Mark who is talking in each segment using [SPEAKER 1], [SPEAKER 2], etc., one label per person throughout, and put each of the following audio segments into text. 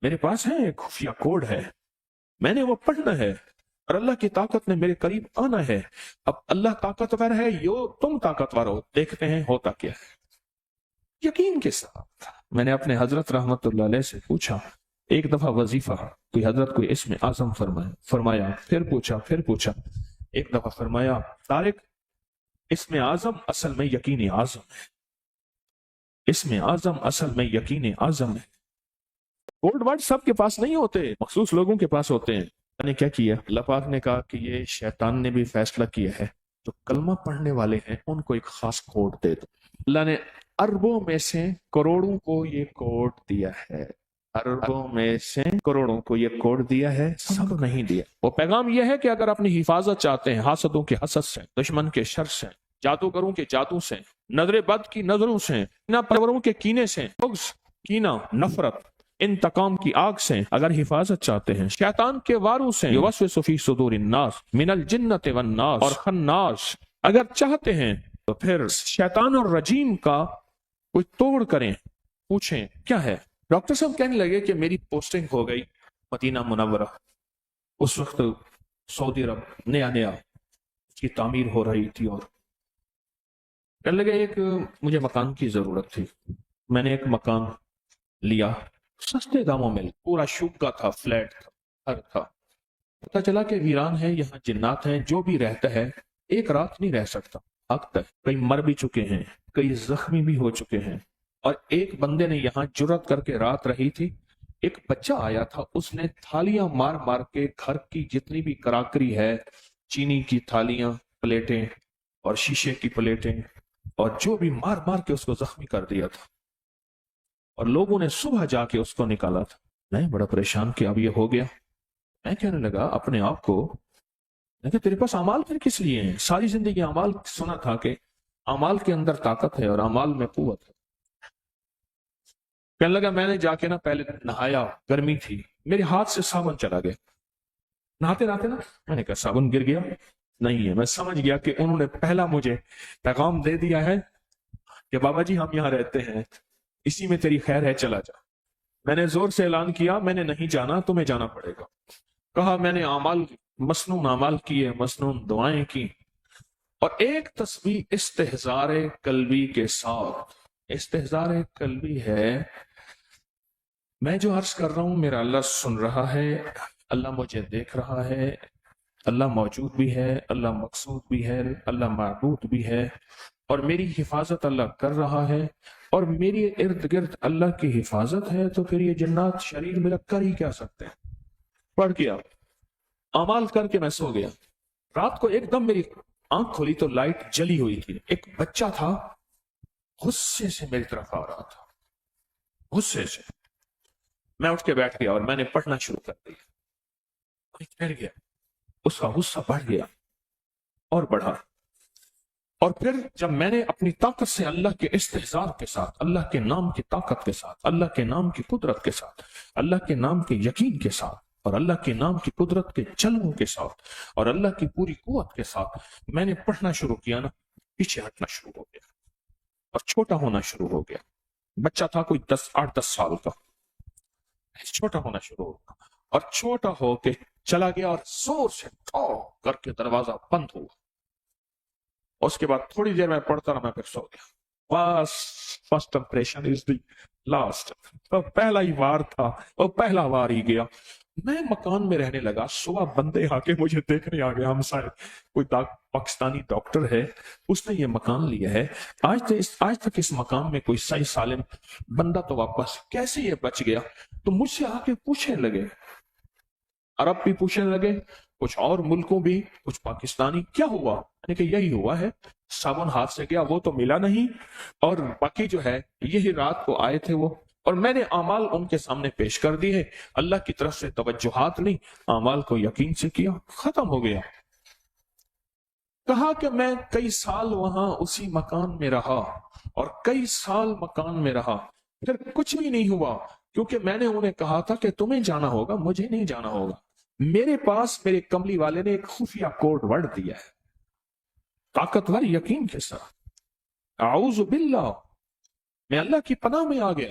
[SPEAKER 1] میرے پاس ہے ایک خفیہ کوڈ ہے، میں نے وہ پڑھنا ہے، اور اللہ کی طاقت نے میرے قریب آنا ہے۔ اب اللہ طاقتور ہے، تم طاقتور ہو، دیکھتے ہیں ہوتا کیا ہے۔ یقین کے ساتھ میں نے اپنے حضرت رحمت اللہ علیہ سے پوچھا، ایک دفعہ وظیفہ کوئی حضرت کوئی اسم اعظم فرمایا، پھر پوچھا، ایک دفعہ فرمایا طارق اسم اعظم اصل میں یقین اعظم ہے، اسم اعظم اصل میں یقین اعظم ہے۔ کوڈ ورڈ سب کے پاس نہیں ہوتے، مخصوص لوگوں کے پاس ہوتے ہیں۔ میں نے کیا کیا، اللہ پاک نے کہا کہ یہ شیطان نے بھی فیصلہ کیا ہے، جو کلمہ پڑھنے والے ہیں ان کو ایک خاص کوڈ دے دو۔ اللہ نے اربوں میں سے کروڑوں کو یہ کوڈ دیا ہے، اربوں میں سے کروڑوں کو یہ کوڈ دیا ہے، سب نہیں دیا۔ وہ پیغام یہ ہے کہ اگر اپنی حفاظت چاہتے ہیں حاسدوں کے حسد سے، دشمن کے شر سے، جادوگروں کے جادو سے، نظر بد کی نظروں سے، کینہ پروروں کے کینے سے، بغض، کینہ، نفرت، انتقام کی آگ سے اگر حفاظت چاہتے ہیں، شیطان کے واروں سے، یوسوس فی صدور الناس من الجنۃ والناس اور خناس اگر چاہتے ہیں، تو پھر شیطان اور رجیم کا کوئی توڑ کریں۔ پوچھیں کیا ہے؟ ڈاکٹر صاحب کہنے لگے کہ میری پوسٹنگ ہو گئی مدینہ منورہ، اس وقت سعودی عرب نیا اس کی تعمیر ہو رہی تھی، اور کہنے لگے ایک مجھے مکان کی ضرورت تھی، میں نے ایک مکان لیا سستے داموں میں، پورا شوکا تھا، فلیٹ تھا، گھر تھا۔ پتا چلا کہ ویران ہے، یہاں جنات ہیں، جو بھی رہتا ہے ایک رات نہیں رہ سکتا، حق ہے، کئی مر بھی چکے ہیں، کئی زخمی بھی ہو چکے ہیں، اور ایک بندے نے یہاں جرات کر کے رات رہی تھی۔ ایک بچہ آیا تھا، اس نے تھالیاں مار مار کے گھر کی جتنی بھی کراکری ہے، چینی کی تھالیاں، پلیٹیں اور شیشے کی پلیٹیں اور جو بھی مار مار کے اس کو زخمی کر دیا تھا، اور لوگوں نے صبح جا کے اس کو نکالا تھا۔ میں بڑا پریشان کہ اب یہ ہو گیا۔ میں کہنے لگا اپنے آپ کو کہ تیرے پاس اعمال پھر کس لیے ہیں؟ ساری زندگی اعمال سنا تھا کہ اعمال کے اندر طاقت ہے اور اعمال میں قوت ہے۔ کہنے لگا میں نے جا کے پہلے نہایا، گرمی تھی، میرے ہاتھ سے صابن چلا گیا، نہاتے نہاتے میں نے کہا صابن گر گیا؟ نہیں ہے۔ میں سمجھ گیا کہ انہوں نے پہلا مجھے پیغام دے دیا ہے کہ بابا جی ہم یہاں رہتے ہیں، اسی میں تیری خیر ہے، چلا جا۔ میں نے زور سے اعلان کیا میں نے نہیں جانا، تمہیں جانا پڑے گا۔ کہا میں نے مسنون اعمال کیے، مسنون دعائیں کی، اور ایک تسبیح استحضار قلبی کے ساتھ، استحضار قلبی ہے، میں جو عرض کر رہا ہوں میرا اللہ سن رہا ہے، اللہ مجھے دیکھ رہا ہے، اللہ موجود بھی ہے، اللہ مقصود بھی ہے، اللہ معبود بھی ہے، اور میری حفاظت اللہ کر رہا ہے، اور میری ارد گرد اللہ کی حفاظت ہے، تو پھر یہ جنات شریر میں کر ہی کیا سکتے ہیں۔ پڑھ گیا، اعمال کر کے میں سو گیا۔ رات کو ایک دم میری آنکھ کھولی تو لائٹ جلی ہوئی تھی، ایک بچہ تھا غصے سے میری طرف آ رہا تھا، غصے سے۔ میں اٹھ کے بیٹھ گیا اور میں نے پڑھنا شروع کر دیا، ٹھہر گیا، اس کا غصہ بڑھ گیا اور بڑھا، اور پھر جب میں نے اپنی طاقت سے اللہ کے استحضار کے ساتھ، اللہ کے نام کی طاقت کے ساتھ، اللہ کے نام کی قدرت کے ساتھ، اللہ کے نام کے یقین کے ساتھ، اور اللہ کے نام کی قدرت کے جلووں کے ساتھ، اور اللہ کی پوری قوت کے ساتھ میں نے پڑھنا شروع کیا پیچھے ہٹنا شروع ہو گیا اور چھوٹا ہونا شروع ہو گیا۔ بچہ تھا کوئی 8-10 سال کا، چھوٹا ہونا شروع ہو گیا اور چھوٹا ہو کے چلا گیا، اور زور سے کر کے دروازہ بند ہوا۔ اس کے بعد تھوڑی دیر میں پڑھتا رہا، میں پھر سو گیا۔ بس first impression is the last, پہلا ہی وار تھا، وہ پہلا وار ہی گیا۔ میں مکان میں رہنے لگا، صبح بندے آ کے مجھے دیکھنے آ گیا، ہمسائے، کوئی پاکستانی ڈاکٹر ہے، اس نے یہ مکان لیا ہے، آج تک اس مکان میں کوئی صحیح سالم بندہ تو واپس کیسے یہ بچ گیا؟ تو مجھ سے آ کے پوچھنے لگے، عرب بھی پوچھنے لگے، کچھ اور ملکوں بھی، کچھ پاکستانی، کیا ہوا؟ یعنی کہ یہی ہوا ہے، صابن ہاتھ سے گیا، وہ تو ملا نہیں، اور باقی جو ہے یہی رات کو آئے تھے وہ، اور میں نے اعمال ان کے سامنے پیش کر دی ہے، اللہ کی طرف سے توجہات نہیں، اعمال کو یقین سے کیا، ختم ہو گیا۔ کہا کہ میں کئی سال وہاں اسی مکان میں رہا، اور کئی سال مکان میں رہا، پھر کچھ بھی نہیں ہوا، کیونکہ میں نے انہیں کہا تھا کہ تمہیں جانا ہوگا، مجھے نہیں جانا ہوگا۔ میرے پاس میرے کملی والے نے ایک خفیہ کوڈ ورڈ دیا ہے، طاقتور یقین کے ساتھ، اعوذ باللہ، میں اللہ کی پناہ میں آ گیا۔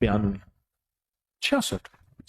[SPEAKER 1] 92, 66।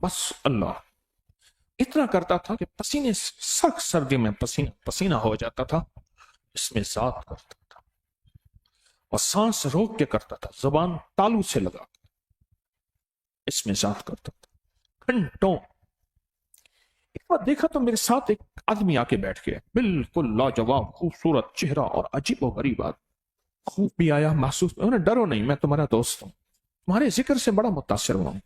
[SPEAKER 1] بس اللہ اتنا کرتا تھا کہ پسینے سخت سردی میں پسینہ پسینہ ہو جاتا تھا، اس میں ذات کرتا تھا اور سانس روک کے کرتا تھا، زبان تالو سے لگا کے اس میں ذات کرتا تھا گھنٹوں۔ ایک بار دیکھا تو میرے ساتھ ایک آدمی آ کے بیٹھ گیا، بالکل لاجواب خوبصورت چہرہ اور عجیب و غریب بات، خوب بھی آیا محسوس، ڈرو نہیں میں تمہارا دوست ہوں، تمہارے ذکر سے بڑا متاثر ہوا ہوں،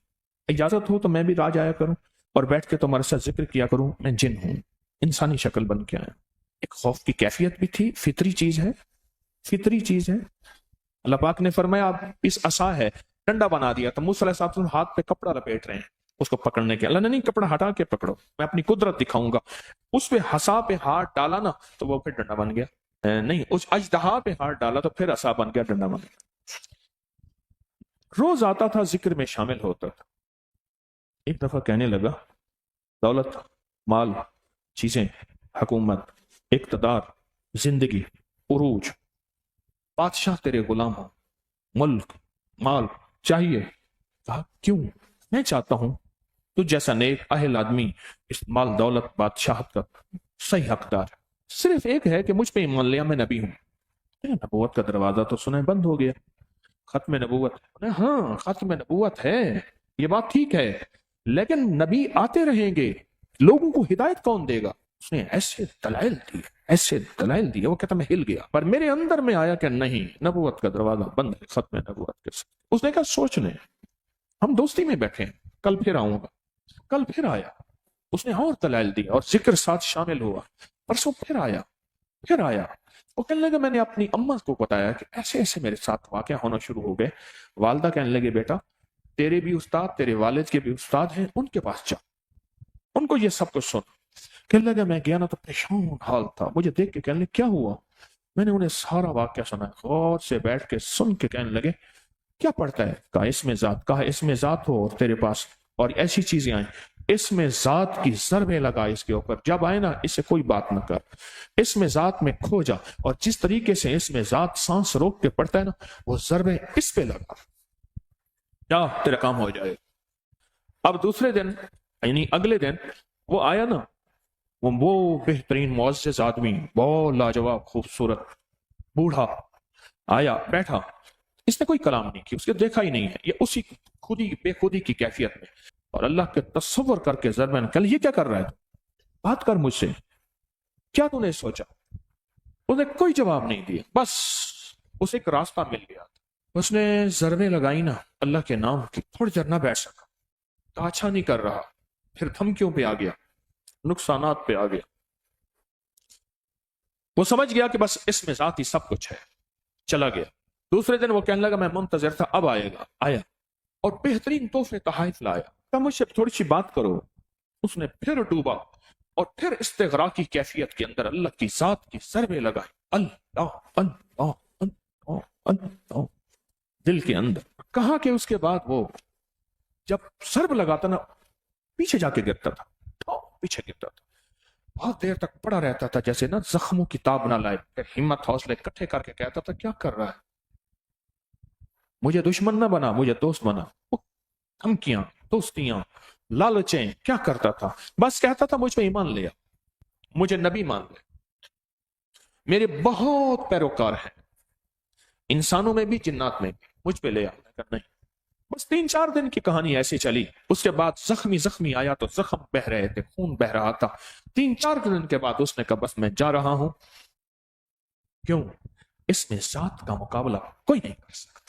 [SPEAKER 1] اجازت ہو تو میں بھی راج آیا کروں اور بیٹھ کے تمہارے ساتھ ذکر کیا کروں، میں جن ہوں، انسانی شکل بن کے آیا۔ ایک خوف کی کیفیت بھی تھی، فطری چیز ہے، فطری چیز ہے۔ اللہ پاک نے فرمایا آپ اس عصا ہے، ڈنڈا بنا دیا تو موسیٰ علیہ السلام ہاتھ پہ کپڑا لپیٹ رہے ہیں اس کو پکڑنے کے، اللہ نے نہیں کپڑا ہٹا کے پکڑو، میں اپنی قدرت دکھاؤں گا، اس پہ عصا پہ ہاتھ ڈالا نا تو وہ پھر ڈنڈا بن گیا، نہیں اس اژدہا پہ ہاتھ ڈالا تو پھر عصا بن گیا، ڈنڈا بن گیا۔ روز آتا تھا، ذکر میں شامل ہوتا تھا۔ ایک دفعہ کہنے لگا دولت، مال، چیزیں، حکومت، اقتدار، زندگی، عروج، بادشاہ تیرے غلام ہوں، ملک، مال چاہیے۔ کہا کیوں؟ میں چاہتا ہوں تو جیسا نیک اہل آدمی اس مال دولت بادشاہت کا صحیح حقدار ہے، صرف ایک ہے کہ مجھ پہ ایمان لیا، میں نبی ہوں۔ نبوت کا دروازہ تو سنیں بند ہو گیا، ختم نبوت، ہاں ختم نبوت ہے، یہ بات ٹھیک ہے، لیکن نبی آتے رہیں گے، لوگوں کو ہدایت کون دے گا؟ اس نے ایسے دلائل دی، ایسے دلائل دی، وہ کہتا میں ہل گیا، پر میرے اندر میں آیا کہ نہیں، نبوت کا دروازہ بند ہے، ختم نبوت کے ساتھ۔ اس نے کہا سوچ لیں، ہم دوستی میں بیٹھے ہیں، کل پھر آؤں گا، کل پھر آیا، اس نے اور دلائل دی اور ذکر ساتھ شامل ہوا، پرسوں پھر آیا، پھر آیا، وہ کہنے لگا میں نے اپنی اماں کو بتایا کہ ایسے ایسے میرے ساتھ واقعہ ہونا شروع ہو گئے۔ والدہ کہنے لگے بیٹا تیرے بھی استاد، تیرے والد کے بھی استاد ہیں، ان کے پاس جا، ان کو یہ سب کچھ سن۔ کہنے لگا میں گیا نا تو پریشان حال تھا، مجھے دیکھ کے کہنے لگے کیا ہوا؟ میں نے انہیں سارا واقعہ سنا، غور سے بیٹھ کے سن کے کہنے لگے کیا پڑھتا ہے؟ کہا اس میں ذات، کہا اس میں ذات ہو اور تیرے پاس اور ایسی چیزیں آئیں، اس میں ذات کی ضربیں لگا اس کے اوپر، جب آئے نا اس سے کوئی بات نہ کر، اس میں ذات میں کھو جا، اور جس طریقے سے اس میں ذات سانس روک کے پڑتا ہے نا وہ ضربیں اس پہ لگا، جا تیرا کام ہو جائے۔ اب دوسرے دن یعنی اگلے دن وہ آیا نا، وہ بہترین معزز آدمی، بہت لاجواب خوبصورت بوڑھا آیا، بیٹھا، اس نے کوئی کلام نہیں کی، اس کے دیکھا ہی نہیں ہے، یہ اسی خودی بے خودی کی کیفیت میں، اور اللہ کے تصور کر کے ضربن کل یہ کیا کر رہا ہے؟ بات کر مجھ سے، کیا تو نے سوچا؟ اس نے کوئی جواب نہیں دیا، بس اسے ایک راستہ مل گیا، اس نے ضربیں لگائی نا اللہ کے نام کی، تھوڑی دیر نہ بیٹھ سکا، کہا اچھا نہیں کر رہا، پھر دھمکیوں پہ آ گیا، نقصانات پہ آ گیا، وہ سمجھ گیا کہ بس اس میں ذاتی سب کچھ ہے، چلا گیا۔ دوسرے دن وہ کہنے لگا میں منتظر تھا، اب آئے گا، آیا اور بہترین تحفے تحائف لایا، کہا مجھ سے تھوڑی سی بات کرو۔ اس نے پھر ڈوبا اور پھر استغراقی کیفیت کے اندر اللہ کی ذات کی ضربیں لگائی، اللہ اللہ اللہ اللہ دل کے اندر۔ کہا کہ اس کے بعد وہ جب ضرب لگاتا نا پیچھے جا کے گرتا تھا، پیچھے گرتا تھا، بہت دیر تک پڑا رہتا تھا، جیسے نا زخموں کی تاب نہ لائے، پھر ہمت حوصلے اکٹھے کر کے کہتا تھا کیا کر رہا ہے؟ مجھے دشمن نہ بنا، مجھے دوست بنا۔ دھمکیاں، دوستیاں، لالچیں، کیا کرتا تھا؟ بس کہتا تھا مجھ پہ ایمان لیا، مجھے نبی مان لے، میرے بہت پیروکار ہیں، انسانوں میں بھی جنات میں بھی، مجھ پہ لے آ۔ نہیں، بس 3-4 دن کی کہانی ایسی چلی، اس کے بعد زخمی آیا تو زخم بہ رہے تھے، خون بہ رہا تھا۔ 3-4 دن کے بعد اس نے کہا بس میں جا رہا ہوں، کیوں؟ اس میں ذات کا مقابلہ کوئی نہیں کر سکتا۔